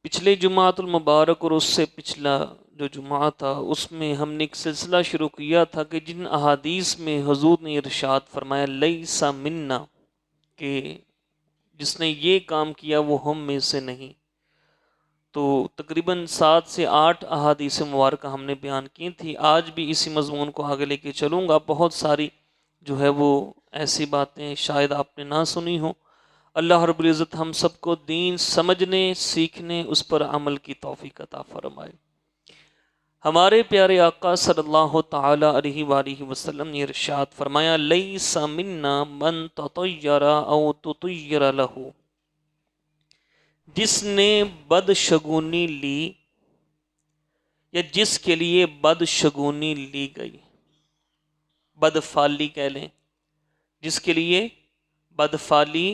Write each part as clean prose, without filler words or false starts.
پچھلے جمعۃ المبارک اور اس سے پچھلا جو جمعہ تھا اس میں ہم نے ایک سلسلہ شروع کیا تھا کہ جن احادیث میں حضور نے ارشاد فرمایا لیس منا، کہ جس نے یہ کام کیا وہ ہم میں سے نہیں، تو تقریباً 7 سے 8 احادیث مبارکہ ہم نے بیان کی تھی۔ آج بھی اسی مضمون کو آگے لے کے چلوں گا۔ بہت ساری جو ہے وہ ایسی باتیں شاید آپ نے نہ سنی ہوں۔ اللہ رب العزت ہم سب کو دین سمجھنے، سیکھنے، اس پر عمل کی توفیق عطا فرمائے۔ ہمارے پیارے آقا صلی اللہ تعالی علیہ وآلہ وسلم نے ارشاد فرمایا لیس منا من تطیر او تطیر لہ، جس نے بدشگونی لی یا جس کے لیے بدشگونی لی گئی، بدفعلی کہہ لیں، جس کے لیے بدفعلی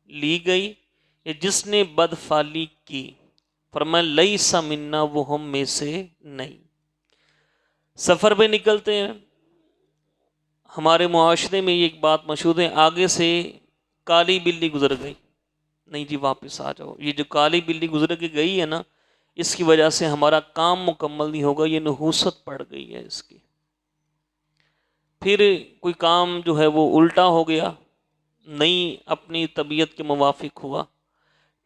لی گئی یا جس نے بدفعلی کی، فرمایا لیس منا، وہ ہم میں سے نہیں۔ سفر پہ نکلتے ہیں، ہمارے معاشرے میں یہ ایک بات مشہور ہے، آگے سے کالی بلی گزر گئی، نہیں جی واپس آ جاؤ۔ یہ جو کالی بلی گزر کے گئی ہے نا، اس کی وجہ سے ہمارا کام مکمل نہیں ہوگا، یہ نحوست پڑ گئی ہے اس کی۔ پھر کوئی کام جو ہے وہ الٹا ہو گیا، نہیں اپنی طبیعت کے موافق ہوا،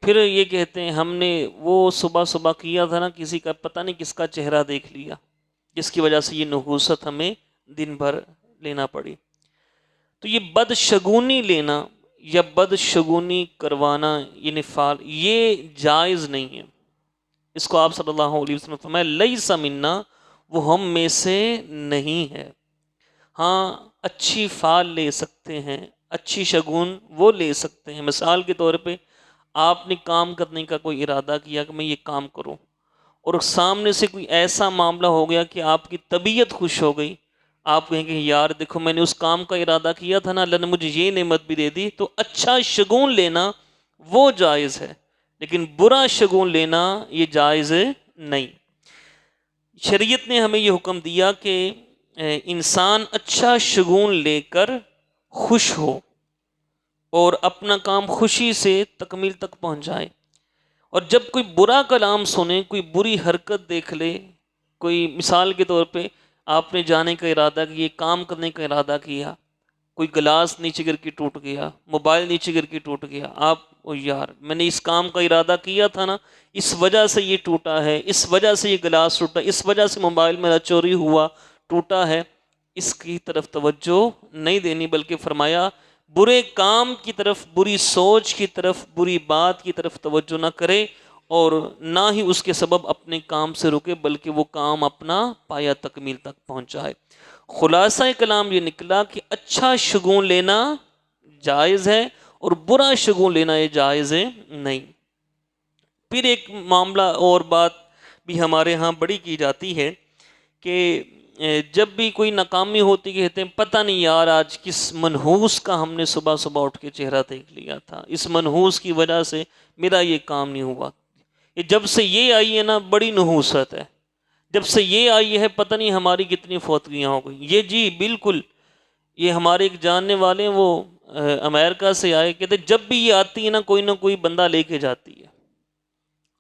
پھر یہ کہتے ہیں ہم نے وہ صبح صبح کیا تھا نا، کسی کا پتہ نہیں کس کا چہرہ دیکھ لیا، جس کی وجہ سے یہ نحوست ہمیں دن بھر لینا پڑی۔ تو یہ بدشگونی لینا یا بدشگونی کروانا، یہ فعل، یہ جائز نہیں ہے۔ اس کو آپ صلی اللہ علیہ وسلم فرمایا لیس منا، وہ ہم میں سے نہیں ہے۔ ہاں اچھی فعل لے سکتے ہیں، اچھی شگون وہ لے سکتے ہیں۔ مثال کے طور پہ آپ نے کام کرنے کا کوئی ارادہ کیا کہ میں یہ کام کروں، اور سامنے سے کوئی ایسا معاملہ ہو گیا کہ آپ کی طبیعت خوش ہو گئی، آپ کہیں گے یار دیکھو میں نے اس کام کا ارادہ کیا تھا نا، اللہ نے مجھے یہ نعمت بھی دے دی، تو اچھا شگون لینا وہ جائز ہے، لیکن برا شگون لینا یہ جائز نہیں۔ شریعت نے ہمیں یہ حکم دیا کہ انسان اچھا شگون لے کر خوش ہو اور اپنا کام خوشی سے تکمیل تک پہنچائے، اور جب کوئی برا کلام سنے، کوئی بری حرکت دیکھ لے، کوئی مثال کے طور پہ آپ نے جانے کا ارادہ کیا، یہ کام کرنے کا ارادہ کیا، کوئی گلاس نیچے گر کے ٹوٹ گیا، موبائل نیچے گر کے ٹوٹ گیا، آپ او یار میں نے اس کام کا ارادہ کیا تھا نا، اس وجہ سے یہ ٹوٹا ہے، اس وجہ سے یہ گلاس ٹوٹا، اس وجہ سے موبائل میرا چوری ہوا، ٹوٹا ہے، اس کی طرف توجہ نہیں دینی، بلکہ فرمایا برے کام کی طرف، بری سوچ کی طرف، بری بات کی طرف توجہ نہ کرے، اور نہ ہی اس کے سبب اپنے کام سے رکے، بلکہ وہ کام اپنا پایا تکمیل تک پہنچائے۔ خلاصہ کلام یہ نکلا کہ اچھا شگون لینا جائز ہے اور برا شگون لینا یہ جائز ہے نہیں۔ پھر ایک معاملہ اور بات بھی ہمارے ہاں بڑی کی جاتی ہے کہ جب بھی کوئی ناکامی ہوتی کہتے ہیں پتہ نہیں یار آج کس منحوس کا ہم نے صبح صبح اٹھ کے چہرہ دیکھ لیا تھا، اس منحوس کی وجہ سے میرا یہ کام نہیں ہوا۔ یہ جب سے یہ آئی ہے نا بڑی نحوست ہے، جب سے یہ آئی ہے پتہ نہیں ہماری کتنی فوتگیاں ہو گئی۔ یہ جی بالکل، یہ ہمارے ایک جاننے والے وہ امریکہ سے آئے، کہتے جب بھی یہ آتی ہے نا کوئی نہ کوئی بندہ لے کے جاتی ہے۔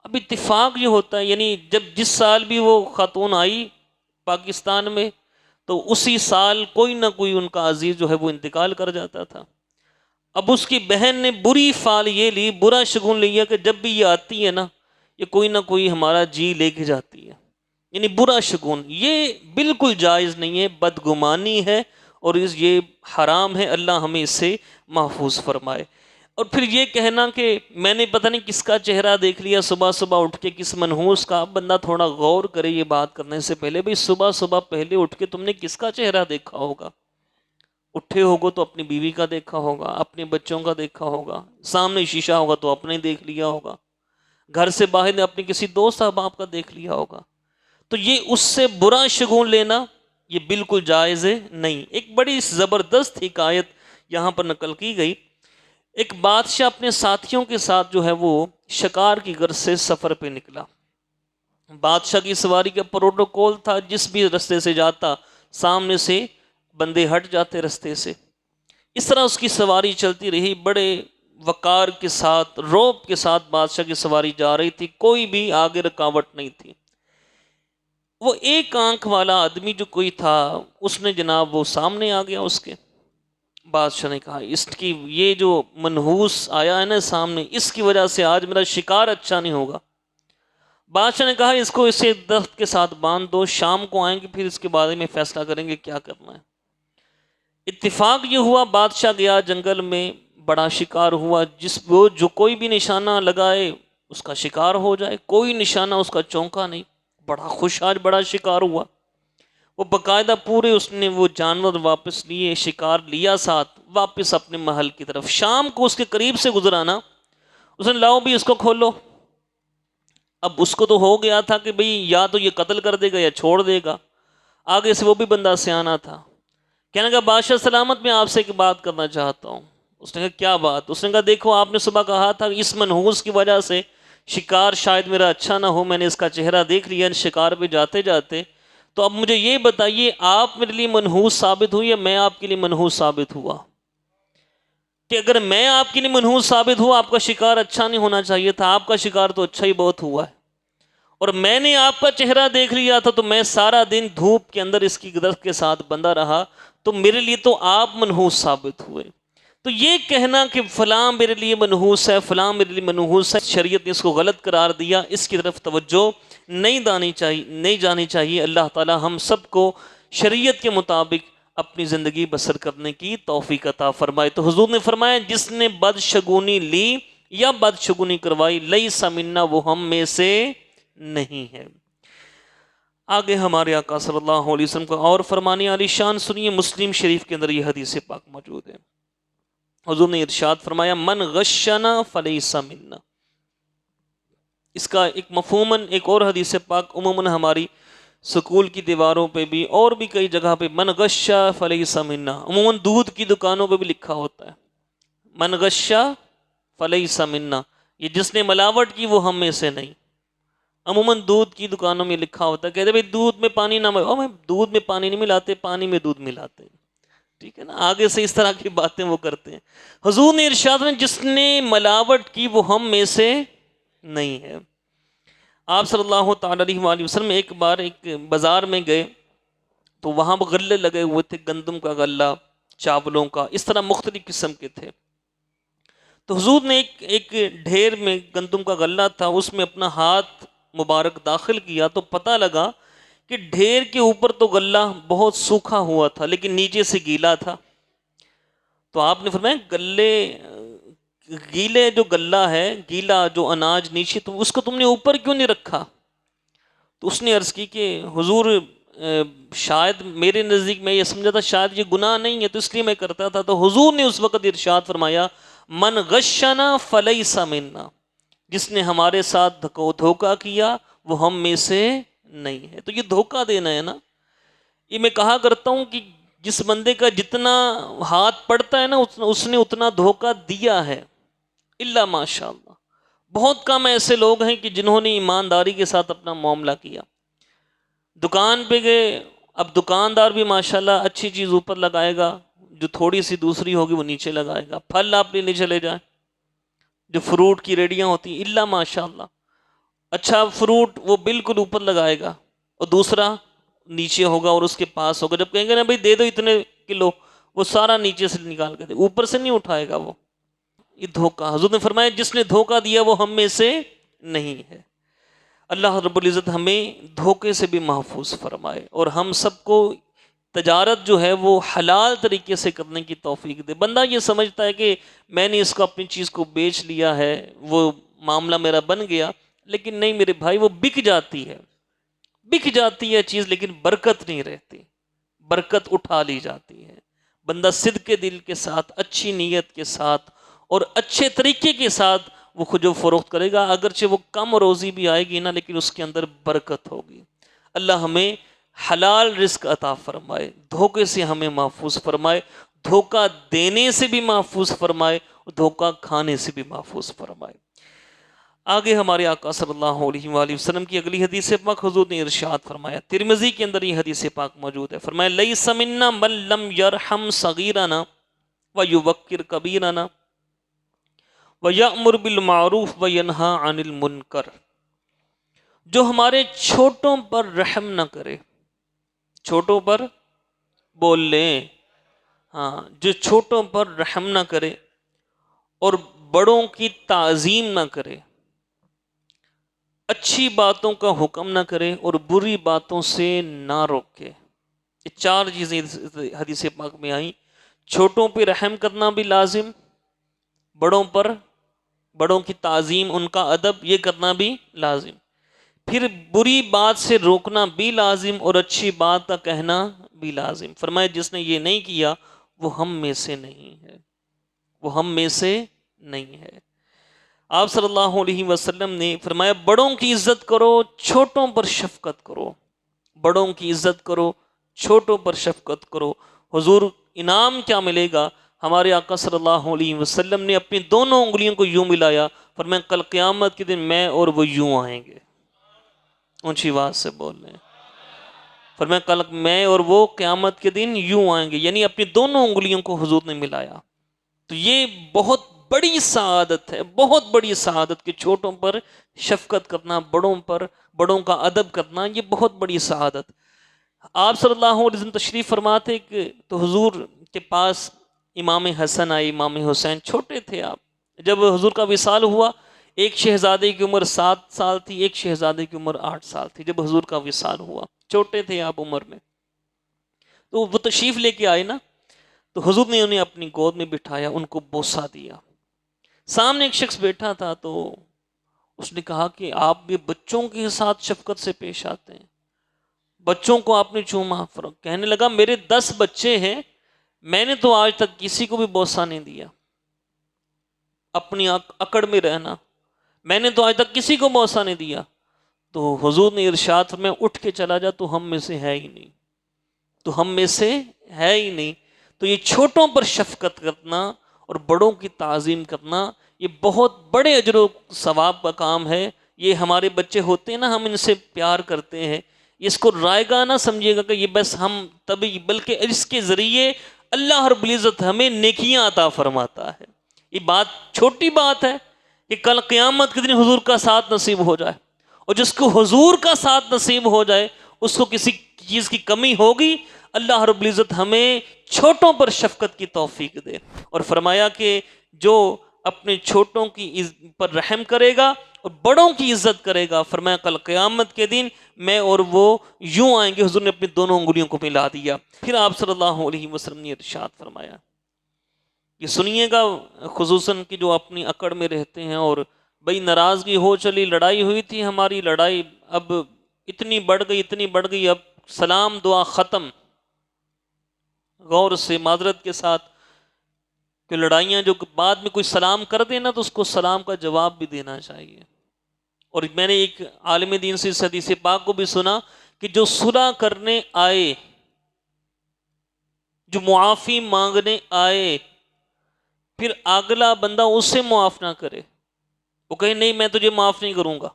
اب اتفاق یہ ہوتا ہے، یعنی جس سال بھی وہ خاتون آئی پاکستان میں، تو اسی سال کوئی نہ کوئی ان کا عزیز جو ہے وہ انتقال کر جاتا تھا۔ اب اس کی بہن نے بری فعل یہ لی، برا شگون لیا کہ جب بھی یہ آتی ہے نا، یہ کوئی نہ کوئی ہمارا جی لے کے جاتی ہے، یعنی برا شگون۔ یہ بالکل جائز نہیں ہے، بدگمانی ہے، اور یہ حرام ہے، اللہ ہمیں اس سے محفوظ فرمائے۔ اور پھر یہ کہنا کہ میں نے پتہ نہیں کس کا چہرہ دیکھ لیا صبح صبح اٹھ کے، کس منحوس کا، بندہ تھوڑا غور کرے یہ بات کرنے سے پہلے، بھئی صبح صبح پہلے اٹھ کے تم نے کس کا چہرہ دیکھا ہوگا؟ اٹھے ہوگو تو اپنی بیوی کا دیکھا ہوگا، اپنے بچوں کا دیکھا ہوگا، سامنے شیشہ ہوگا تو اپنے دیکھ لیا ہوگا، گھر سے باہر نے اپنے کسی دوست احباب کا دیکھ لیا ہوگا۔ تو یہ اس سے برا شگون لینا یہ بالکل جائز نہیں۔ ایک بڑی زبردست حکایت یہاں پر نقل کی گئی۔ ایک بادشاہ اپنے ساتھیوں کے ساتھ جو ہے وہ شکار کی غرض سے سفر پہ نکلا۔ بادشاہ کی سواری کا پروٹوکول تھا، جس بھی رستے سے جاتا سامنے سے بندے ہٹ جاتے رستے سے۔ اس طرح اس کی سواری چلتی رہی، بڑے وقار کے ساتھ، روب کے ساتھ بادشاہ کی سواری جا رہی تھی، کوئی بھی آگے رکاوٹ نہیں تھی۔ وہ ایک آنکھ والا آدمی جو کوئی تھا، اس نے جناب وہ سامنے آ گیا اس کے۔ بادشاہ نے کہا اس کی یہ جو منحوس آیا ہے نا سامنے، اس کی وجہ سے آج میرا شکار اچھا نہیں ہوگا۔ بادشاہ نے کہا اس کو اسے درخت کے ساتھ باندھ دو، شام کو آئیں گے پھر اس کے بارے میں فیصلہ کریں گے کیا کرنا ہے۔ اتفاق یہ ہوا بادشاہ گیا جنگل میں، بڑا شکار ہوا، جو کوئی بھی نشانہ لگائے اس کا شکار ہو جائے، کوئی نشانہ اس کا چونکا نہیں، بڑا خوش، آج بڑا شکار ہوا۔ وہ باقاعدہ پورے اس نے وہ جانور واپس لیے، شکار لیا ساتھ، واپس اپنے محل کی طرف۔ شام کو اس کے قریب سے گزرانا، اس نے لاؤ بھی اس کو کھولو۔ اب اس کو تو ہو گیا تھا کہ بھئی یا تو یہ قتل کر دے گا یا چھوڑ دے گا، آگے سے وہ بھی بندہ سیانا تھا۔ کہنے لگا بادشاہ سلامت، میں آپ سے ایک بات کرنا چاہتا ہوں۔ اس نے کہا کیا بات؟ اس نے کہا دیکھو آپ نے صبح کہا تھا اس منحوس کی وجہ سے شکار شاید میرا اچھا نہ ہو، میں نے اس کا چہرہ دیکھ لیا شکار پہ جاتے جاتے، تو اب مجھے یہ بتائیے آپ میرے لیے منحوس ثابت ہوئی یا میں آپ کے لیے منحوس ثابت ہوا؟ کہ اگر میں آپ کے لیے منحوس ثابت ہوا، آپ کا شکار اچھا نہیں ہونا چاہیے تھا، آپ کا شکار تو اچھا ہی بہت ہوا ہے، اور میں نے آپ کا چہرہ دیکھ لیا تھا تو میں سارا دن دھوپ کے اندر اس کی درخت کے ساتھ بندہ رہا، تو میرے لیے تو آپ منحوس ثابت ہوئے۔ تو یہ کہنا کہ فلاں میرے لیے منحوس ہے، فلاں میرے لیے منحوس ہے، شریعت نے اس کو غلط قرار دیا، اس کی طرف توجہ نہیں جانی چاہیے۔ اللہ تعالی ہم سب کو شریعت کے مطابق اپنی زندگی بسر کرنے کی توفیق عطا فرمائے۔ تو حضور نے فرمایا جس نے بدشگونی لی یا بدشگونی کروائی، لیس منا، وہ ہم میں سے نہیں ہے۔ آگے ہمارے آقا صلی اللہ علیہ وسلم کو اور فرمانے عالی شان سنیے، مسلم شریف کے اندر یہ حدیث پاک موجود ہے۔ حضور نے ارشاد فرمایا من غشنا فلیس منا۔ اس کا ایک مفہوماً ایک اور حدیث پاک عموماً ہماری سکول کی دیواروں پہ بھی اور بھی کئی جگہ پہ من غشا فلیس منا، عموماً دودھ کی دکانوں پہ بھی لکھا ہوتا ہے من غشا فلیس منا، یہ جس نے ملاوٹ کی وہ ہم میں سے نہیں۔ عموماً دودھ کی دکانوں میں لکھا ہوتا ہے، کہتے بھائی دودھ میں پانی نہ میں دودھ میں پانی نہیں ملاتے، پانی میں دودھ ملاتے، ٹھیک ہے نا، آگے سے اس طرح کی باتیں وہ کرتے ہیں۔ حضور نے ارشاد میں جس نے ملاوٹ کی وہ ہم میں سے نہیں ہے۔ آپ صلی اللہ تعالی علیہ وآلہ وسلم ایک بار ایک بازار میں گئے تو وہاں غلے لگے ہوئے تھے، گندم کا غلہ، چاولوں کا، اس طرح مختلف قسم کے تھے۔ تو حضور نے ایک ڈھیر میں گندم کا غلہ تھا، اس میں اپنا ہاتھ مبارک داخل کیا تو پتہ لگا کہ ڈھیر کے اوپر تو غلہ بہت سوکھا ہوا تھا لیکن نیچے سے گیلا تھا۔ تو آپ نے فرمایا گیلے جو غلہ ہے، گیلا جو اناج نیچے، تو اس کو تم نے اوپر کیوں نہیں رکھا؟ تو اس نے عرض کی کہ حضور شاید میرے نزدیک میں یہ سمجھا تھا شاید یہ گناہ نہیں ہے تو اس لیے میں کرتا تھا۔ تو حضور نے اس وقت ارشاد فرمایا من غشنا فلیس منا، جس نے ہمارے ساتھ دھوکہ کیا وہ ہم میں سے نہیں ہے۔ تو یہ دھوکہ دینا ہے نا، یہ میں کہا کرتا ہوں کہ جس بندے کا جتنا ہاتھ پڑتا ہے نا اس نے اتنا دھوکہ دیا ہے، الا ماشاء اللہ۔ بہت کم ایسے لوگ ہیں کہ جنہوں نے ایمانداری کے ساتھ اپنا معاملہ کیا۔ دکان پہ گئے، اب دکاندار بھی ماشاءاللہ اچھی چیز اوپر لگائے گا، جو تھوڑی سی دوسری ہوگی وہ نیچے لگائے گا۔ پھل آپ لینے چلے جائیں، جو فروٹ کی ریڑیاں ہوتی ہیں، الا ماشاءاللہ اچھا فروٹ وہ بالکل اوپر لگائے گا اور دوسرا نیچے ہوگا اور اس کے پاس ہوگا۔ جب کہیں گے نا بھائی دے دو اتنے کلو، وہ سارا نیچے سے نکال کے دے، اوپر سے نہیں اٹھائے گا وہ۔ یہ دھوکہ، حضور نے فرمایا جس نے دھوکہ دیا وہ ہم میں سے نہیں ہے۔ اللہ رب العزت ہمیں دھوکے سے بھی محفوظ فرمائے اور ہم سب کو تجارت جو ہے وہ حلال طریقے سے کرنے کی توفیق دے۔ بندہ یہ سمجھتا ہے کہ میں نے اس کو اپنی چیز کو بیچ لیا ہے، وہ معاملہ میرا بن گیا، لیکن نہیں میرے بھائی، وہ بک جاتی ہے چیز لیکن برکت نہیں رہتی، برکت اٹھا لی جاتی ہے۔ بندہ صدق کے دل کے ساتھ، اچھی نیت کے ساتھ اور اچھے طریقے کے ساتھ وہ خود و فروخت کرے گا، اگرچہ وہ کم روزی بھی آئے گی نا لیکن اس کے اندر برکت ہوگی۔ اللہ ہمیں حلال رزق عطا فرمائے، دھوکے سے ہمیں محفوظ فرمائے، دھوکہ دینے سے بھی محفوظ فرمائے، دھوکہ کھانے سے بھی محفوظ فرمائے۔ آگے ہمارے آقا صلی اللہ علیہ وآلہ وسلم کی اگلی حدیث پاک حضور نے ارشاد فرمایا، ترمذی کے اندر یہ حدیث پاک موجود ہے، فرمایا لیس منا من لم یرحم صغیرنا ویوقر کبیرنا۔ وَيَأْمُرُ بِالْمَعْرُوفِ وَيَنْهَى عَنِ الْمُنْكَرِ، جو ہمارے چھوٹوں پر رحم نہ کرے، چھوٹوں پر بول لیں، ہاں، جو چھوٹوں پر رحم نہ کرے اور بڑوں کی تعظیم نہ کرے، اچھی باتوں کا حکم نہ کرے اور بری باتوں سے نہ روکے۔ یہ چار چیزیں حدیث پاک میں آئیں۔ چھوٹوں پہ رحم کرنا بھی لازم، بڑوں کی تعظیم، ان کا ادب یہ کرنا بھی لازم، پھر بری بات سے روکنا بھی لازم اور اچھی بات کا کہنا بھی لازم۔ فرمایا جس نے یہ نہیں کیا وہ ہم میں سے نہیں ہے، وہ ہم میں سے نہیں ہے۔ آپ صلی اللہ علیہ وسلم نے فرمایا بڑوں کی عزت کرو، چھوٹوں پر شفقت کرو، بڑوں کی عزت کرو، چھوٹوں پر شفقت کرو۔ حضور انعام کیا ملے گا؟ ہمارے آقا صلی اللہ علیہ وسلم نے اپنی دونوں انگلیوں کو یوں ملایا، فرمایا کل قیامت کے دن میں اور وہ یوں آئیں گے۔ اونچی آواز سے بول رہے ہیں، فرمایا کل میں اور وہ قیامت کے دن یوں آئیں گے، یعنی اپنی دونوں انگلیوں کو حضور نے ملایا۔ تو یہ بہت بڑی سعادت ہے، بہت بڑی سعادت کہ چھوٹوں پر شفقت کرنا، بڑوں کا ادب کرنا، یہ بہت بڑی سعادت۔ آپ صلی اللہ علیہ وسلم تشریف فرماتے کہ تو حضور کے پاس امام حسن آئے، امام حسین، چھوٹے تھے آپ۔ جب حضور کا وصال ہوا، ایک شہزادے کی عمر 7 سال تھی، ایک شہزادے کی عمر 8 سال تھی جب حضور کا وصال ہوا، چھوٹے تھے آپ عمر میں۔ تو وہ تشریف لے کے آئے نا، تو حضور نے انہیں اپنی گود میں بٹھایا، ان کو بوسہ دیا۔ سامنے ایک شخص بیٹھا تھا تو اس نے کہا کہ آپ بھی بچوں کے ساتھ شفقت سے پیش آتے ہیں، بچوں کو آپ نے چوما۔ کہنے لگا میرے 10 بچے ہیں، میں نے تو آج تک کسی کو بھی بوسہ نہیں دیا، اپنی اکڑ میں رہنا، میں نے تو آج تک کسی کو بوسہ نہیں دیا۔ تو حضور نے ارشاد فرمایا اٹھ کے چلا جا، تو ہم میں سے ہے ہی نہیں، تو ہم میں سے ہے ہی نہیں۔ تو یہ چھوٹوں پر شفقت کرنا اور بڑوں کی تعظیم کرنا، یہ بہت بڑے اجر و ثواب کا کام ہے۔ یہ ہمارے بچے ہوتے ہیں نا، ہم ان سے پیار کرتے ہیں، اس کو رائے گاہ نہ سمجھیے گا کہ یہ بس ہم تبھی، بلکہ اس کے ذریعے اللہ رب العزت ہمیں نیکیاں عطا فرماتا ہے۔ یہ بات چھوٹی بات ہے کہ کل قیامت کے دن حضور کا ساتھ نصیب ہو جائے، اور جس کو حضور کا ساتھ نصیب ہو جائے اس کو کسی چیز کی کمی ہوگی؟ اللہ رب العزت ہمیں چھوٹوں پر شفقت کی توفیق دے۔ اور فرمایا کہ جو اپنے چھوٹوں کی پر رحم کرے گا اور بڑوں کی عزت کرے گا، فرمایا کل قیامت کے دن میں اور وہ یوں آئیں گے۔ حضور نے اپنی دونوں انگلیوں کو ملا دیا۔ پھر آپ صلی اللہ علیہ وسلم نے ارشاد فرمایا، یہ سنیے گا خصوصاً کہ جو اپنی اکڑ میں رہتے ہیں، اور بھئی ناراضگی ہو چلی، لڑائی ہوئی تھی، ہماری لڑائی اب اتنی بڑھ گئی، اب سلام دعا ختم، غور سے معذرت کے ساتھ کہ لڑائیاں جو بعد میں کوئی سلام کر دے نا تو اس کو سلام کا جواب بھی دینا چاہیے۔ اور میں نے ایک عالم دین سے اس حدیث پاک کو بھی سنا کہ جو صلح کرنے آئے، جو معافی مانگنے آئے، پھر اگلا بندہ اس سے معاف نہ کرے، وہ کہے نہیں میں تجھے معاف نہیں کروں گا،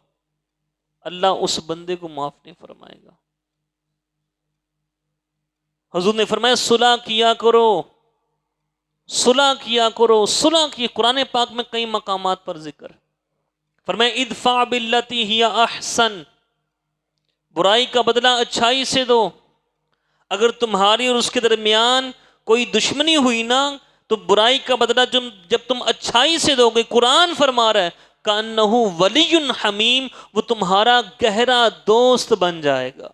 اللہ اس بندے کو معاف نہیں فرمائے گا۔ حضور نے فرمایا صلح کیا کرو، صلح کیا کرو، صلح کی قرآن پاک میں کئی مقامات پر ذکر۔ فرمایا ادفع باللتی ہی احسن، برائی کا بدلہ اچھائی سے دو۔ اگر تمہاری اور اس کے درمیان کوئی دشمنی ہوئی نا تو برائی کا بدلہ جب تم اچھائی سے دو گے، قرآن فرما رہا ہے کأنہ ولی حمیم، وہ تمہارا گہرا دوست بن جائے گا۔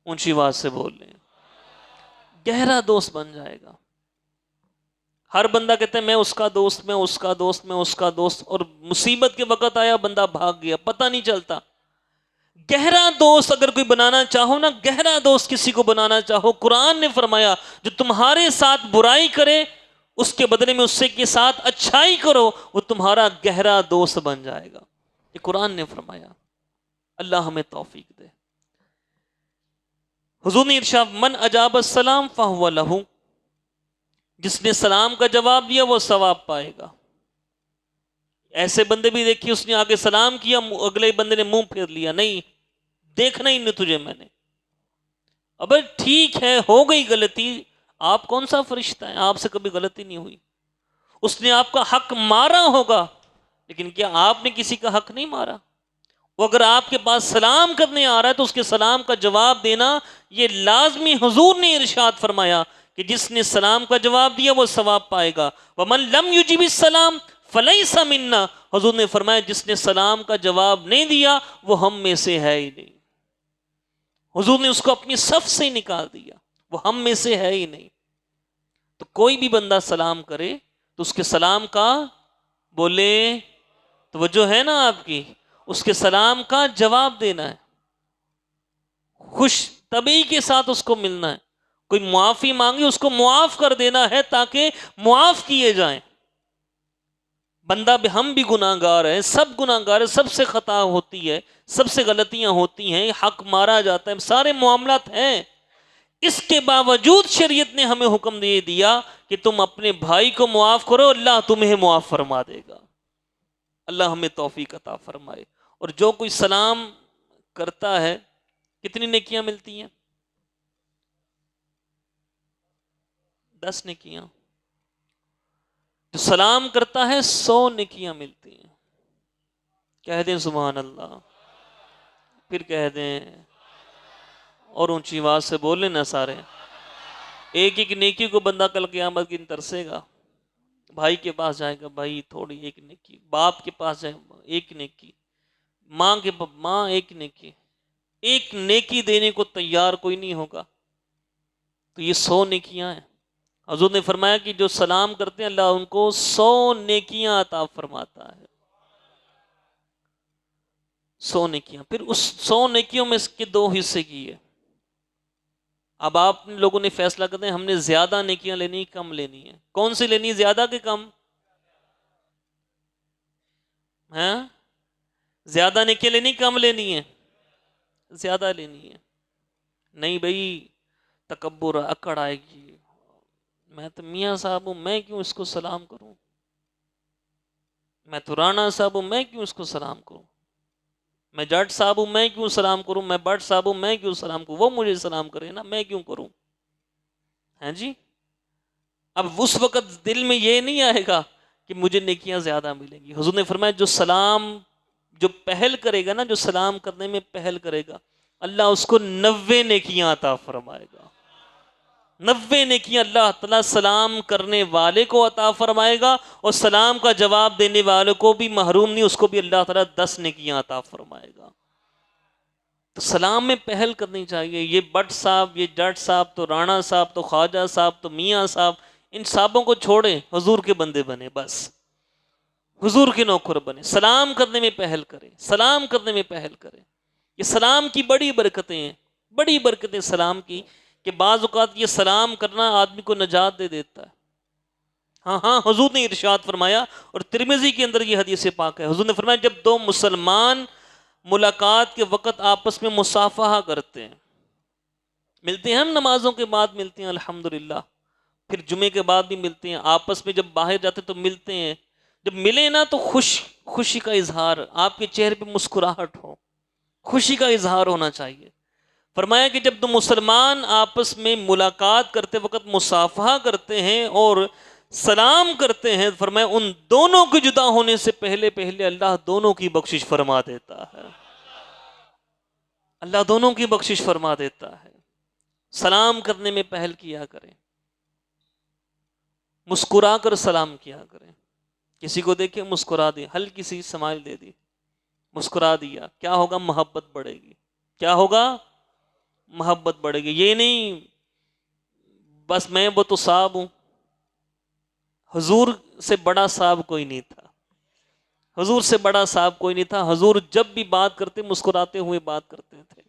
اونچی آواز سے بول لیں، گہرا دوست بن جائے گا۔ ہر بندہ کہتا ہے میں اس کا دوست، میں اس کا دوست، میں اس کا دوست، اور مصیبت کے وقت آیا بندہ بھاگ گیا، پتہ نہیں چلتا۔ گہرا دوست اگر کوئی بنانا چاہو نا، گہرا دوست کسی کو بنانا چاہو، قرآن نے فرمایا جو تمہارے ساتھ برائی کرے اس کے بدلے میں اس کے ساتھ اچھائی کرو، وہ تمہارا گہرا دوست بن جائے گا۔ یہ قرآن نے فرمایا، اللہ ہمیں توفیق دے۔ حضور نے ارشاد من اجاب السلام فہو لہ، جس نے سلام کا جواب دیا وہ ثواب پائے گا۔ ایسے بندے بھی دیکھیے اس نے آگے سلام کیا، اگلے بندے نے منہ پھیر لیا، نہیں دیکھنا ہی نہیں تجھے میں نے۔ اب ٹھیک ہے ہو گئی غلطی، آپ کون سا فرشتہ ہے، آپ سے کبھی غلطی نہیں ہوئی۔ اس نے آپ کا حق مارا ہوگا، لیکن کیا آپ نے کسی کا حق نہیں مارا؟ وہ اگر آپ کے پاس سلام کرنے آ رہا ہے تو اس کے سلام کا جواب دینا یہ لازمی، حضور نے ارشاد فرمایا کہ جس نے سلام کا جواب دیا وہ ثواب پائے گا۔ وَمَن لَمْ يُجِبِ السَّلَامَ فَلَيْسَ مِنَّا، حضور نے فرمایا جس نے سلام کا جواب نہیں دیا وہ ہم میں سے ہے ہی نہیں۔ حضور نے اس کو اپنی صف سے ہی نکال دیا، وہ ہم میں سے ہے ہی نہیں۔ تو کوئی بھی بندہ سلام کرے تو اس کے سلام کا بولے، توجہ ہے نا آپ کی، اس کے سلام کا جواب دینا ہے، خوش طبعی کے ساتھ اس کو ملنا ہے۔ کوئی معافی مانگے اس کو معاف کر دینا ہے تاکہ معاف کیے جائیں۔ بندہ بھی، ہم بھی گناہ گار ہیں، سب گناہ گار ہیں، سب سے خطا ہوتی ہے، سب سے غلطیاں ہوتی ہیں، حق مارا جاتا ہے، سارے معاملات ہیں۔ اس کے باوجود شریعت نے ہمیں حکم دے دیا کہ تم اپنے بھائی کو معاف کرو، اللہ تمہیں معاف فرما دے گا۔ اللہ ہمیں توفیق عطا فرمائے۔ اور جو کوئی سلام کرتا ہے کتنی نیکیاں ملتی ہیں؟ 10 نیکیاں۔ جو سلام کرتا ہے 100 نیکیاں ملتی ہیں۔ کہہ دیں سبحان اللہ، پھر کہہ دیں، اور اونچی آواز سے بولیں نا سارے۔ ایک ایک نیکی کو بندہ کل قیامت کے دن ترسے گا۔ بھائی کے پاس جائے گا، بھائی تھوڑی ایک نیکی، باپ کے پاس جائے گا ایک نیکی، ماں کے پاس ماں ایک نیکی، ایک نیکی دینے کو تیار کوئی نہیں ہوگا۔ تو یہ 100 نیکیاں ہیں۔ حضور نے فرمایا کہ جو سلام کرتے ہیں اللہ ان کو 100 نیکیاں عطا فرماتا ہے۔ 100 نیکیاں، پھر اس 100 نیکیوں میں اس کے 2 حصے کیے۔ اب آپ لوگوں نے فیصلہ کرتے ہیں ہم نے زیادہ نیکیاں لینی کم لینی ہے، کون سی لینی، زیادہ کہ کم؟ ہاں، زیادہ نیکیاں لینی کم لینی ہے؟ زیادہ لینی ہے۔ نہیں بھائی، تکبر اکڑ آئے گی، میں تو میاں صاحب ہوں، میں کیوں اس کو سلام کروں، میں تو رانا صاحب ہوں، میں کیوں اس کو سلام کروں، میں جٹ صاحب ہوں، میں کیوں سلام کروں، میں بٹ صاحب ہوں، میں کیوں سلام کروں، وہ مجھے سلام کرے نا، میں کیوں کروں؟ ہیں جی؟ اب اس وقت دل میں یہ نہیں آئے گا کہ مجھے نیکیاں زیادہ ملیں گی۔ حضور نے فرمایا جو سلام، جو پہل کرے گا نا، جو سلام کرنے میں پہل کرے گا، اللہ اس کو 90 نیکیاں عطا فرمائے گا۔ 90 نیکیاں اللہ تعالیٰ سلام کرنے والے کو عطا فرمائے گا، اور سلام کا جواب دینے والے کو بھی محروم نہیں، اس کو بھی اللہ تعالیٰ 10 نیکیاں عطا فرمائے گا۔ تو سلام میں پہل کرنی چاہیے۔ یہ بٹ صاحب، یہ جٹ صاحب، تو رانا صاحب، تو خواجہ صاحب، تو میاں صاحب، ان صاحبوں کو چھوڑیں، حضور کے بندے بنے، بس حضور کے نوکر بنے، سلام کرنے میں پہل کریں، سلام کرنے میں پہل کریں۔ یہ سلام کی بڑی برکتیں ہیں، بڑی برکتیں سلام کی، کہ بعض اوقات یہ سلام کرنا آدمی کو نجات دے دیتا ہے۔ ہاں ہاں، حضور نے ارشاد فرمایا، اور ترمذی کے اندر یہ حدیث پاک ہے، حضور نے فرمایا جب 2 مسلمان ملاقات کے وقت آپس میں مصافحہ کرتے ہیں، ملتے ہیں، ہم نمازوں کے بعد ملتے ہیں الحمدللہ، پھر جمعے کے بعد بھی ملتے ہیں، آپس میں جب باہر جاتے تو ملتے ہیں، جب ملے نا تو خوشی کا اظہار، آپ کے چہرے پہ مسکراہٹ ہو، خوشی کا اظہار ہونا چاہیے۔ فرمایا کہ جب 2 مسلمان آپس میں ملاقات کرتے وقت مصافحہ کرتے ہیں اور سلام کرتے ہیں، فرمایا ان دونوں کے جدا ہونے سے پہلے پہلے اللہ دونوں کی بخشش فرما دیتا ہے، اللہ دونوں کی بخشش فرما دیتا ہے۔ سلام کرنے میں پہل کیا کریں، مسکرا کر سلام کیا کریں، کسی کو دیکھیں مسکرا دیں، ہلکی سی سمائل دے دی، مسکرا دیا، کیا ہوگا؟ محبت بڑھے گی، کیا ہوگا؟ محبت بڑھے گی۔ یہ نہیں بس میں وہ تو صاحب ہوں، حضور سے بڑا صاحب کوئی نہیں تھا، حضور سے بڑا صاحب کوئی نہیں تھا۔ حضور جب بھی بات کرتے مسکراتے ہوئے بات کرتے تھے،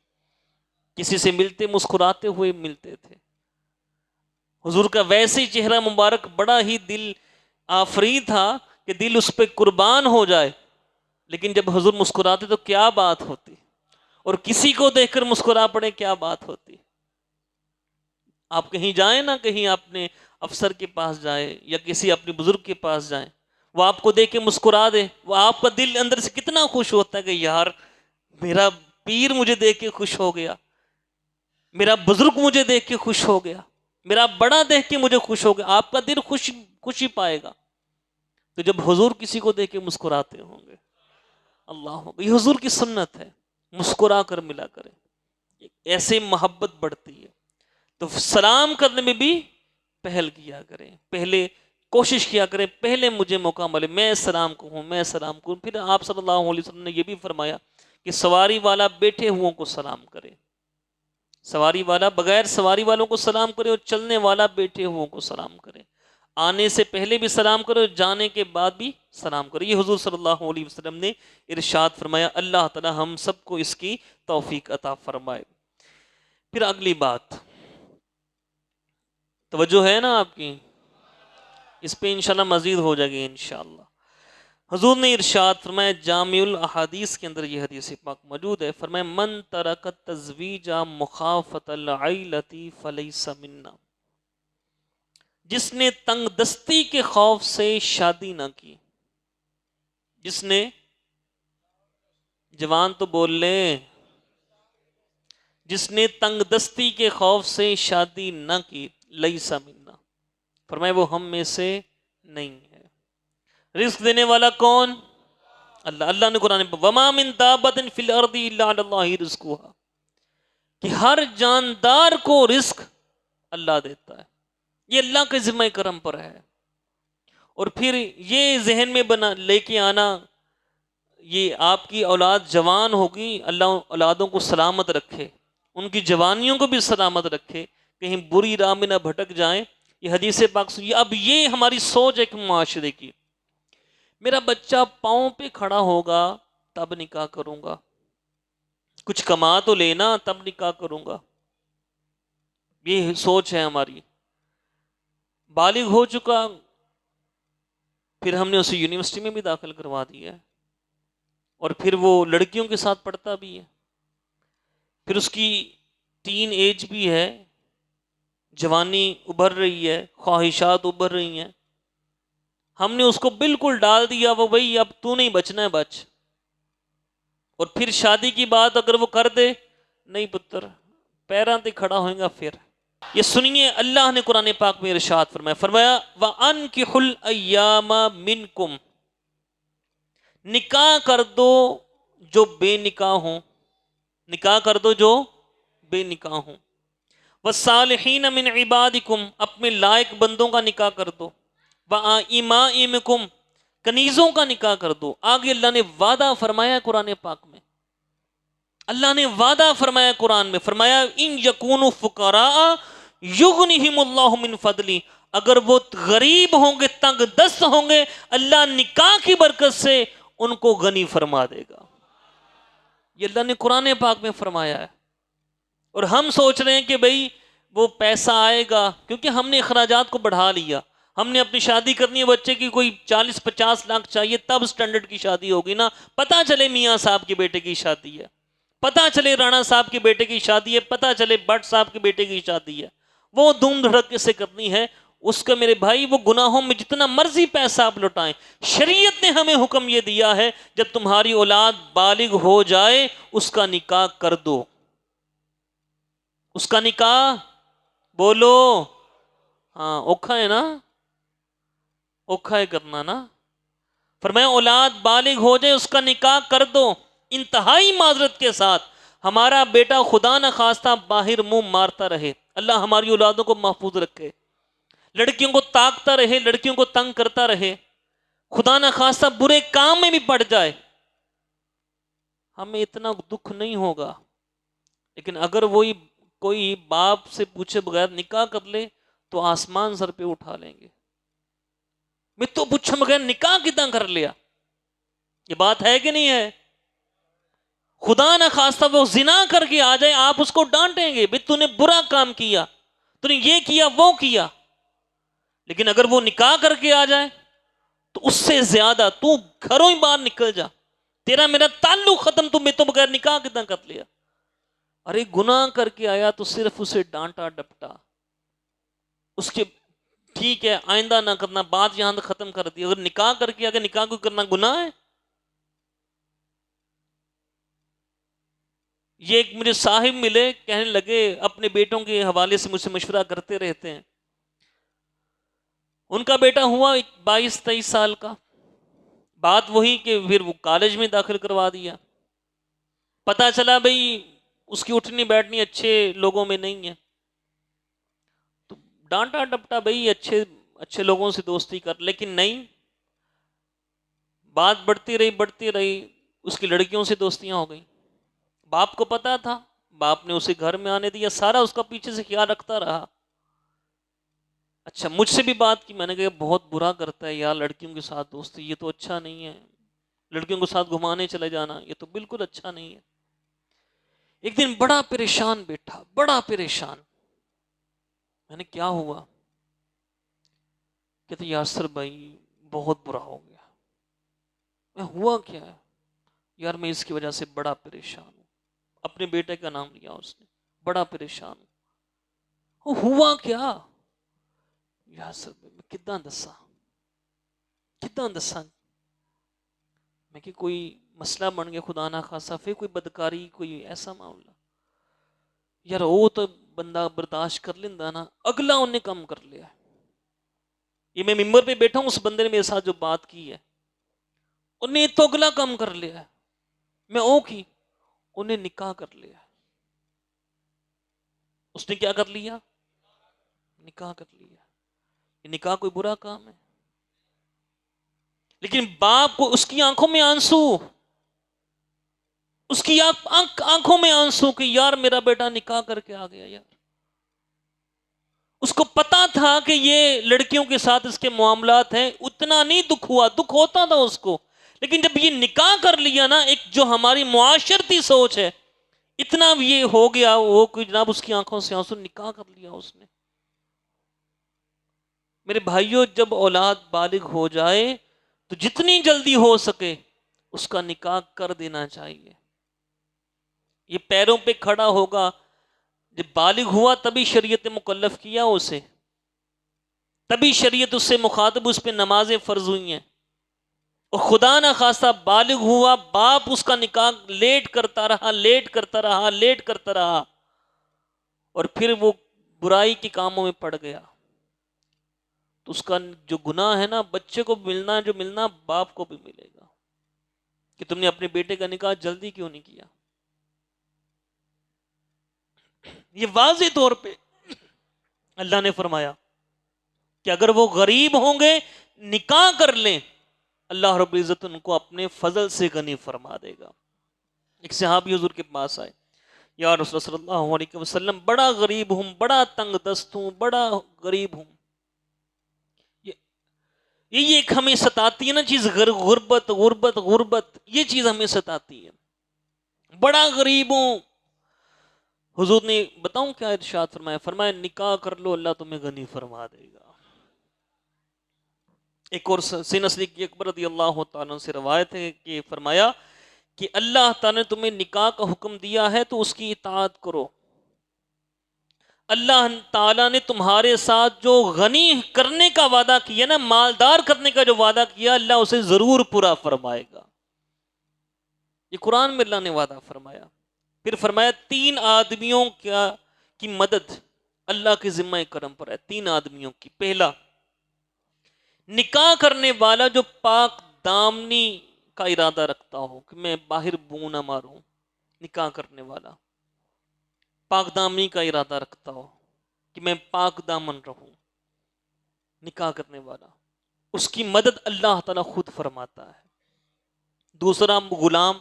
کسی سے ملتے مسکراتے ہوئے ملتے تھے۔ حضور کا ویسے ہی چہرہ مبارک بڑا ہی دل آفری تھا کہ دل اس پہ قربان ہو جائے، لیکن جب حضور مسکراتے تو کیا بات ہوتی، اور کسی کو دیکھ کر مسکرا پڑے کیا بات ہوتی۔ آپ کہیں جائیں نا، کہیں اپنے افسر کے پاس جائیں یا کسی اپنے بزرگ کے پاس جائیں، وہ آپ کو دیکھ کے مسکرا دے، وہ آپ کا دل اندر سے کتنا خوش ہوتا ہے کہ یار میرا پیر مجھے دیکھ کے خوش ہو گیا، میرا بزرگ مجھے دیکھ کے خوش ہو گیا، میرا بڑا دیکھ کے مجھے خوش ہو گیا۔ آپ کا دل خوشی پائے گا۔ تو جب حضور کسی کو دیکھ کے مسکراتے ہوں گے، اللہ، یہ حضور کی سنت ہے، مسکرا کر ملا کریں، ایسے محبت بڑھتی ہے۔ تو سلام کرنے میں بھی پہل کیا کریں، پہلے کوشش کیا کریں، پہلے مجھے موقع ملے میں سلام کہوں، میں سلام کہوں۔ پھر آپ صلی اللہ علیہ وسلم نے یہ بھی فرمایا کہ سواری والا بیٹھے ہوں کو سلام کرے، سواری والا بغیر سواری والوں کو سلام کرے، اور چلنے والا بیٹھے ہوں کو سلام کرے، آنے سے پہلے بھی سلام کرو، جانے کے بعد بھی سلام کرو۔ یہ حضور صلی اللہ علیہ وسلم نے ارشاد فرمایا۔ اللہ تعالی ہم سب کو اس کی توفیق عطا فرمائے۔ پھر اگلی بات، توجہ ہے نا آپ کی، اس پہ انشاءاللہ مزید ہو جائے گی انشاءاللہ۔ حضور نے ارشاد فرمایا، جامع الاحادیث کے اندر یہ حدیث پاک موجود ہے، فرمایا من ترک التزویج مخافۃ العیلۃ فلیس منا، جس نے تنگ دستی کے خوف سے شادی نہ کی، جس نے، جوان تو بول لے، جس نے تنگ دستی کے خوف سے شادی نہ کی، لیس منا، فرمایا وہ ہم میں سے نہیں ہے۔ رزق دینے والا کون؟ اللہ۔ اللہ نے قرآن میں وما من دابۃ فی الارض الا علی اللہ رزقها، کہ ہر جاندار کو رزق اللہ دیتا ہے، یہ اللہ کے ذمہ کرم پر ہے۔ اور پھر یہ ذہن میں بنا لے کے آنا، یہ آپ کی اولاد جوان ہوگی، اللہ اولادوں کو سلامت رکھے، ان کی جوانیوں کو بھی سلامت رکھے، کہیں بری راہ میں نہ بھٹک جائیں۔ یہ حدیث پاک سنیے۔ اب یہ ہماری سوچ ہے کہ معاشرے کی، میرا بچہ پاؤں پہ کھڑا ہوگا تب نکاح کروں گا، کچھ کما تو لینا تب نکاح کروں گا، یہ سوچ ہے ہماری۔ بالغ ہو چکا، پھر ہم نے اسے یونیورسٹی میں بھی داخل کروا دیا ہے، اور پھر وہ لڑکیوں کے ساتھ پڑھتا بھی ہے، پھر اس کی ٹین ایج بھی ہے، جوانی ابھر رہی ہے، خواہشات ابھر رہی ہیں، ہم نے اس کو بالکل ڈال دیا، وہ بھائی اب تو نہیں بچنا ہے بچ، اور پھر شادی کی بات اگر وہ کر دے، نہیں پتر پیراں تے کھڑا ہوئے گا پھر۔ یہ سنیے، اللہ نے قرآن پاک میں ارشاد فرمایا، فرمایا وَأَنْكِحُوا الْأَيَّامَ مِنْكُمْ، نکاح کر دو جو بے نکاح ہوں، نکاح کر دو جو بے نکاح ہوں، وَالصَّالِحِينَ مِنْ عِبَادِكُمْ، اپنے لائق بندوں کا نکاح کر دو، وَإِمَائِمِكُمْ، کنیزوں کا نکاح کر دو۔ آگے اللہ نے وعدہ فرمایا قرآن پاک میں، اللہ نے وعدہ فرمایا قرآن میں، فرمایا ان یکونوا فقراء یغنہم اللہ من فضلی، اگر وہ غریب ہوں گے، تنگ دست ہوں گے، اللہ نکاح کی برکت سے ان کو غنی فرما دے گا۔ یہ اللہ نے قرآن پاک میں فرمایا ہے، اور ہم سوچ رہے ہیں کہ بھئی وہ پیسہ آئے گا، کیونکہ ہم نے اخراجات کو بڑھا لیا، ہم نے اپنی شادی کرنی ہے، بچے کی کوئی 40-50 لاکھ چاہیے تب سٹینڈرڈ کی شادی ہوگی نا، پتہ چلے میاں صاحب کے بیٹے کی شادی ہے، پتہ چلے رانا صاحب کے بیٹے کی شادی ہے، پتہ چلے بٹ صاحب کے بیٹے کی شادی ہے، وہ دھوم دھڑکے سے کرنی ہے۔ اس کا میرے بھائی وہ گناہوں میں جتنا مرضی پیسہ آپ لٹائیں، شریعت نے ہمیں حکم یہ دیا ہے جب تمہاری اولاد بالغ ہو جائے اس کا نکاح کر دو، اس کا نکاح، بولو ہاں، اوکھا ہے نا، اوکھا ہے کرنا نا۔ فرمایا اولاد بالغ ہو جائے اس کا نکاح کر دو، انتہائی معذرت کے ساتھ، ہمارا بیٹا خدا نہ خواستہ باہر منہ مارتا رہے، اللہ ہماری اولادوں کو محفوظ رکھے، لڑکیوں کو تاکتا رہے، لڑکیوں کو تنگ کرتا رہے، خدا نہ خواستہ برے کام میں بھی پڑ جائے، ہمیں اتنا دکھ نہیں ہوگا، لیکن اگر وہی کوئی باپ سے پوچھے بغیر نکاح کر لے تو آسمان سر پہ اٹھا لیں گے، میں تو پوچھے بغیر نکاح کتنا کر لیا، یہ بات ہے کہ نہیں ہے؟ خدا نہ خواستہ وہ زنا کر کے آ جائے، آپ اس کو ڈانٹیں گے، بھئی تو نے برا کام کیا، تو نے یہ کیا وہ کیا، لیکن اگر وہ نکاح کر کے آ جائے تو اس سے زیادہ تو گھروں ہی باہر نکل جا، تیرا میرا تعلق ختم، تو میں تو بغیر نکاح کتنا کر لیا۔ ارے گناہ کر کے آیا تو صرف اسے ڈانٹا ڈپٹا، اس کے ٹھیک ہے آئندہ نہ کرنا، بات یہاں تک ختم کر دی، اگر نکاح کر کے آگے نکاح کو کرنا گناہ ہے؟ یہ ایک مجھے صاحب ملے، کہنے لگے اپنے بیٹوں کے حوالے سے مجھ سے مشورہ کرتے رہتے ہیں، ان کا بیٹا ہوا 22-23 سال کا، بات وہی کہ پھر وہ کالج میں داخل کروا دیا، پتہ چلا بھئی اس کی اٹھنی بیٹھنی اچھے لوگوں میں نہیں ہے، تو ڈانٹا ڈپٹا بھئی اچھے لوگوں سے دوستی کر، لیکن نہیں، بات بڑھتی رہی، اس کی لڑکیوں سے دوستیاں ہو گئیں۔ باپ کو پتا تھا، باپ نے اسے گھر میں آنے دیا، سارا اس کا پیچھے سے خیال رکھتا رہا۔ اچھا مجھ سے بھی بات کی، میں نے کہا بہت برا کرتا ہے یار لڑکیوں کے ساتھ دوستی، یہ تو اچھا نہیں ہے، لڑکیوں کے ساتھ گھمانے چلے جانا یہ تو بالکل اچھا نہیں ہے۔ ایک دن بڑا پریشان بیٹھا، بڑا پریشان، میں نے کیا ہوا؟ کہتے یاسر بھائی بہت برا ہو گیا۔ میں ہوا کیا ہے؟ یار میں اس کی وجہ سے بڑا پریشان ہوں، اپنے بیٹے کا نام لیا اس نے، بڑا پریشان ہوں۔ ہوا کیا؟ یاسر بھائی میں کداں دساں، میں کہ کوئی مسئلہ بن گیا خدا نہ خاصا، پھر کوئی بدکاری کوئی ایسا معاملہ، یار وہ تو بندہ برداشت کر لیندہ نا، اگلا انہیں کم کر لیا۔ یہ میں ممبر پہ بیٹھا ہوں، اس بندے نے میرے ساتھ جو بات کی ہے انہیں تو اگلا کم کر لیا، میں کی انہیں نکاح کر لیا۔ اس نے کیا کر لیا؟ نکاح کر لیا۔ یہ نکاح کوئی برا کام ہے؟ لیکن باپ کو اس کی آنکھوں میں آنسو، اس کی آنکھوں میں آنسو کہ یار میرا بیٹا نکاح کر کے آ گیا۔ یار اس کو پتا تھا کہ یہ لڑکیوں کے ساتھ اس کے معاملات ہیں، اتنا نہیں دکھ ہوا، دکھ ہوتا تھا اس کو، لیکن جب یہ نکاح کر لیا نا، ایک جو ہماری معاشرتی سوچ ہے، اتنا بھی یہ ہو گیا وہ کوئی جناب اس کی آنکھوں سے آنسو، نکاح کر لیا اس نے۔ میرے بھائیوں جب اولاد بالغ ہو جائے تو جتنی جلدی ہو سکے اس کا نکاح کر دینا چاہیے۔ یہ پیروں پہ کھڑا ہوگا، جب بالغ ہوا تبھی شریعت نے مکلف کیا اسے، تبھی شریعت اس سے مخاطب، اس پہ نمازیں فرض ہوئی ہیں، اور خدا نہ خواستہ بالغ ہوا، باپ اس کا نکاح لیٹ کرتا رہا اور پھر وہ برائی کے کاموں میں پڑ گیا، تو اس کا جو گناہ ہے نا، بچے کو ملنا جو ملنا باپ کو بھی ملے گا کہ تم نے اپنے بیٹے کا نکاح جلدی کیوں نہیں کیا۔ یہ واضح طور پہ اللہ نے فرمایا کہ اگر وہ غریب ہوں گے نکاح کر لیں، اللہ رب العزت ان کو اپنے فضل سے غنی فرما دے گا۔ ایک صحابی حضور کے پاس آئے، یا رسول اللہ صلی اللہ علیہ وسلم بڑا غریب ہوں، بڑا تنگ دست ہوں، بڑا غریب ہوں۔ یہ ایک ہمیں ستاتی ہے نا چیز، غربت، یہ چیز ہمیں ستاتی ہے، بڑا غریب ہوں۔ حضور نے بتاؤں کیا ارشاد فرمایا؟ فرمایا نکاح کر لو اللہ تمہیں غنی فرما دے گا۔ ایک اور سیدنا صدیق اکبر رضی اللہ تعالیٰ سے روایت ہے کہ فرمایا کہ اللہ تعالیٰ نے تمہیں نکاح کا حکم دیا ہے تو اس کی اطاعت کرو۔ اللہ تعالیٰ نے تمہارے ساتھ جو غنی کرنے کا وعدہ کیا نا، مالدار کرنے کا جو وعدہ کیا، اللہ اسے ضرور پورا فرمائے گا۔ یہ قرآن میں اللہ نے وعدہ فرمایا۔ پھر فرمایا 3 آدمیوں کی مدد اللہ کے ذمہ کرم پر ہے، 3 آدمیوں کی۔ پہلا، نکاح کرنے والا جو پاک دامنی کا ارادہ رکھتا ہو کہ میں باہر بو نہ ماروں، نکاح کرنے والا پاک دامنی کا ارادہ رکھتا ہو کہ میں پاک دامن رہوں، نکاح کرنے والا، اس کی مدد اللہ تعالیٰ خود فرماتا ہے۔ دوسرا غلام،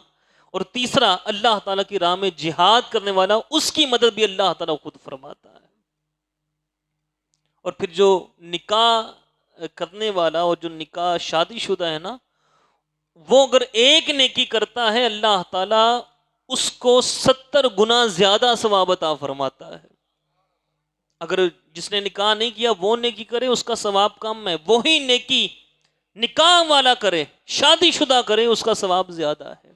اور تیسرا اللہ تعالیٰ کی راہ میں جہاد کرنے والا، اس کی مدد بھی اللہ تعالیٰ خود فرماتا ہے۔ اور پھر جو نکاح کرنے والا اور جو نکاح شادی شدہ ہے نا، وہ اگر ایک نیکی کرتا ہے اللہ تعالیٰ اس کو 70 گنا زیادہ ثواب عطا فرماتا ہے۔ اگر جس نے نکاح نہیں کیا وہ نیکی کرے اس کا ثواب کم ہے، وہی نیکی نکاح والا کرے، شادی شدہ کرے، اس کا ثواب زیادہ ہے۔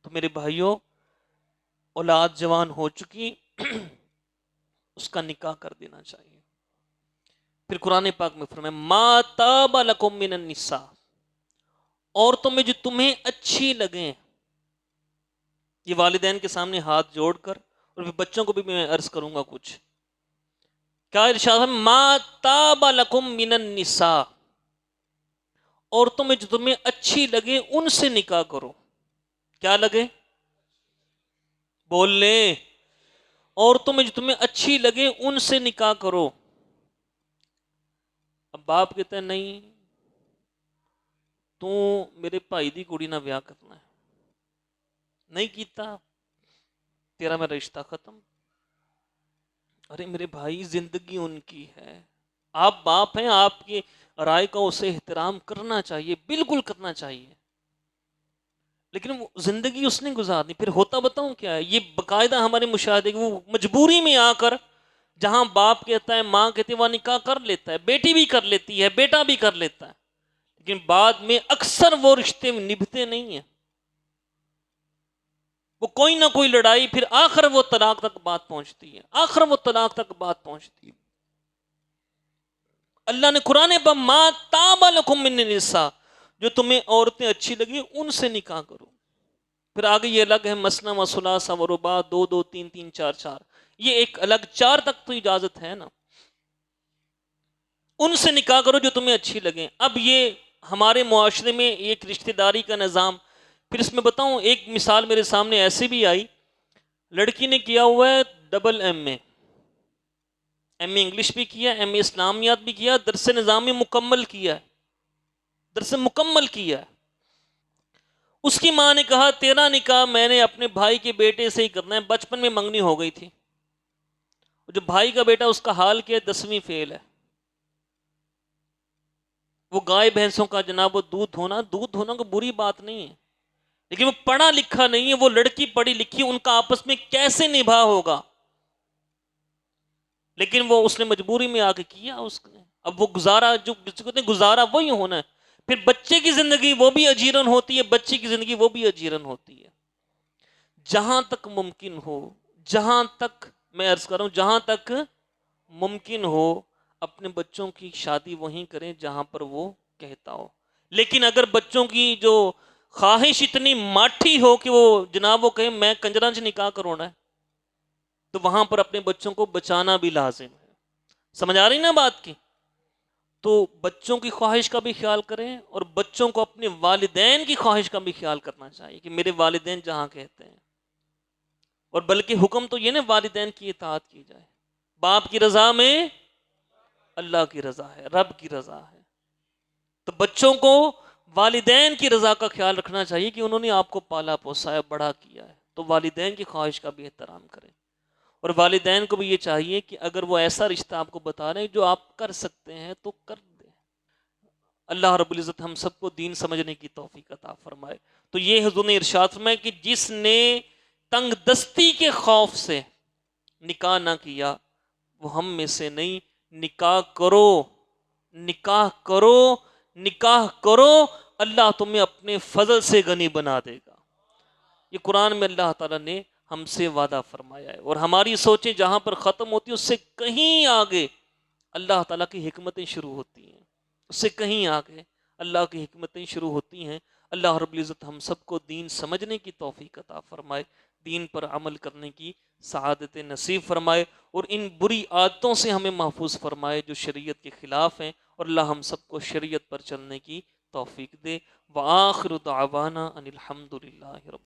تو میرے بھائیوں اولاد جوان ہو چکی اس کا نکاح کر دینا چاہیے۔ پھر قرآن پاک میں فرمایا ما طاب لکم من النساء، عورتوں میں جو تمہیں اچھی لگیں۔ یہ والدین کے سامنے ہاتھ جوڑ کر، اور بچوں کو بھی میں عرض کروں گا کچھ، کیا ارشاد ہے؟ ما تاب لکم من النساء، عورتوں میں جو تمہیں اچھی لگے ان سے نکاح کرو. کیا لگے؟ بول لیں. عورتوں میں جو تمہیں اچھی لگے ان سے نکاح کرو. اب باپ کہتے ہیں نہیں تو میرے بھائی دی کڑی نہ بیاہ کرنا ہے، نہیں کیتا تیرا میرا رشتہ ختم. ارے میرے بھائی زندگی ان کی ہے، آپ باپ ہیں، آپ کی رائے کا اسے احترام کرنا چاہیے، بالکل کرنا چاہیے، لیکن وہ زندگی اس نے گزارنی. پھر ہوتا بتاؤں کیا ہے، یہ باقاعدہ ہمارے مشاہدے وہ مجبوری میں آ کر جہاں باپ کہتا ہے ماں کہتی ہے وہاں نکاح کر لیتا ہے، بیٹی بھی کر لیتی ہے، بیٹا بھی کر لیتا ہے، لیکن بعد میں اکثر وہ رشتے نبھتے نہیں ہیں، وہ کوئی نہ کوئی لڑائی، پھر آخر وہ طلاق تک بات پہنچتی ہے، آخر وہ طلاق تک بات پہنچتی ہے. اللہ نے قرآن پا ما تاب لکم من النساء، جو تمہیں عورتیں اچھی لگی ان سے نکاح کرو. پھر آگے یہ الگ ہے مسنا و ثلاثہ و رباع، دو دو تین تین چار چار، یہ ایک الگ. چار تک تو اجازت ہے نا، ان سے نکاح کرو جو تمہیں اچھی لگیں. اب یہ ہمارے معاشرے میں ایک رشتہ داری کا نظام. پھر اس میں بتاؤں ایک مثال میرے سامنے ایسے بھی آئی، لڑکی نے کیا ہوا ہے ڈبل ایم اے انگلش بھی کیا، ایم اے اسلامیات بھی کیا، درس نظامی مکمل کیا، درس مکمل کیا. اس کی ماں نے کہا تیرا نکاح میں نے اپنے بھائی کے بیٹے سے ہی کرنا ہے، بچپن میں منگنی ہو گئی تھی. جو بھائی کا بیٹا اس کا حال کیا ہے، 10ویں فیل ہے. وہ گائے بھینسوں کا جناب وہ دودھ دھونا کوئی بری بات نہیں ہے، لیکن وہ پڑھا لکھا نہیں ہے، وہ لڑکی پڑھی لکھی، ان کا آپس میں کیسے نباہ ہوگا؟ لیکن وہ اس نے مجبوری میں آ کے کیا اس نے. اب وہ گزارا جو کہتے ہیں گزارا وہی ہونا ہے. پھر بچے کی زندگی وہ بھی اجیرن ہوتی ہے، بچی کی زندگی وہ بھی اجیرن ہوتی ہے. جہاں تک ممکن ہو، جہاں تک میں عرض کر رہا ہوں، جہاں تک ممکن ہو اپنے بچوں کی شادی وہیں کریں جہاں پر وہ کہتا ہو. لیکن اگر بچوں کی جو خواہش اتنی ماٹھی ہو کہ وہ جناب وہ کہیں میں کنجراں سے نکاح کرونا ہے، تو وہاں پر اپنے بچوں کو بچانا بھی لازم ہے. سمجھ آ رہی نا بات کی؟ تو بچوں کی خواہش کا بھی خیال کریں، اور بچوں کو اپنے والدین کی خواہش کا بھی خیال کرنا چاہیے کہ میرے والدین جہاں کہتے ہیں. اور بلکہ حکم تو یہ نا والدین کی اطاعت کی جائے. باپ کی رضا میں اللہ کی رضا ہے، رب کی رضا ہے. تو بچوں کو والدین کی رضا کا خیال رکھنا چاہیے کہ انہوں نے آپ کو پالا پوسا ہے، بڑا کیا ہے، تو والدین کی خواہش کا بھی احترام کریں. اور والدین کو بھی یہ چاہیے کہ اگر وہ ایسا رشتہ آپ کو بتا رہے ہیں جو آپ کر سکتے ہیں تو کر دیں. اللہ رب العزت ہم سب کو دین سمجھنے کی توفیق عطا فرمائے. تو یہ حضور نے ارشاد فرمایا کہ جس نے تنگ دستی کے خوف سے نکاح نہ کیا وہ ہم میں سے نہیں. نکاح کرو، نکاح کرو، نکاح کرو، اللہ تمہیں اپنے فضل سے غنی بنا دے گا. یہ قرآن میں اللہ تعالیٰ نے ہم سے وعدہ فرمایا ہے. اور ہماری سوچیں جہاں پر ختم ہوتی ہے اس سے کہیں آگے اللہ تعالیٰ کی حکمتیں شروع ہوتی ہیں، اس سے کہیں آگے اللہ کی حکمتیں شروع ہوتی ہیں. اللہ رب العزت ہم سب کو دین سمجھنے کی توفیق عطا فرمائے، دین پر عمل کرنے کی سعادت نصیب فرمائے، اور ان بری عادتوں سے ہمیں محفوظ فرمائے جو شریعت کے خلاف ہیں، اور اللہ ہم سب کو شریعت پر چلنے کی توفیق دے. وآخر دعوانا ان الحمد للہ رب